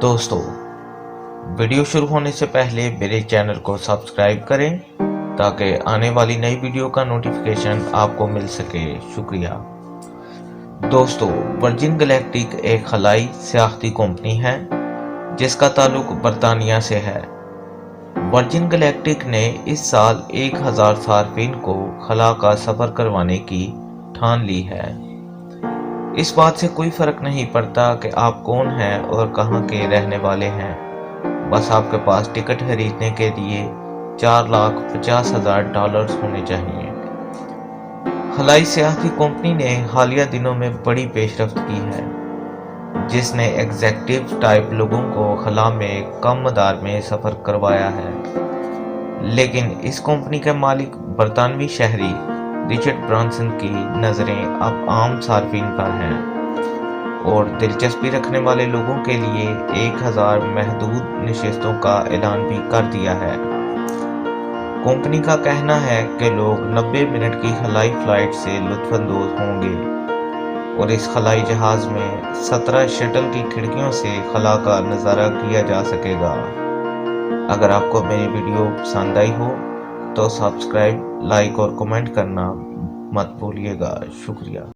दोस्तों, वीडियो शुरू होने से पहले मेरे चैनल को सब्सक्राइब करें ताकि आने वाली नई वीडियो का नोटिफिकेशन आपको मिल सके। शुक्रिया। दोस्तों, वर्जिन गैलेक्टिक एक खलाई सियाहती कंपनी है जिसका ताल्लुक बरतानिया से है। वर्जिन गैलेक्टिक ने इस साल 1000 सार्फिन को खला का सफ़र करवाने की ठान ली है। इस बात से कोई फर्क नहीं पड़ता कि आप कौन हैं और कहां के रहने वाले हैं, बस आपके पास टिकट खरीदने के लिए $4,50,000 होने चाहिए। खलाई सियाहती कंपनी ने हालिया दिनों में बड़ी पेशरफ्त की है, जिसने एग्जेक्टिव टाइप लोगों को खला में कम मदार में सफ़र करवाया है। लेकिन इस कंपनी के मालिक बरतानवी शहरी रिचर्ड ब्रांसन की नज़रें अब आम सार्फिन पर हैं और दिलचस्पी रखने वाले लोगों के लिए 1000 महदूद नशिस्तों का ऐलान भी कर दिया है। कंपनी का कहना है कि लोग 90 मिनट की खलाई फ्लाइट से लुत्फानंदोज होंगे और इस खलाई जहाज में 17 शटल की खिड़कियों से खला का नज़ारा किया जा सकेगा। अगर आपको मेरी वीडियो पसंद आई हो तो सब्सक्राइब, लाइक और कमेंट करना मत भूलिएगा। शुक्रिया।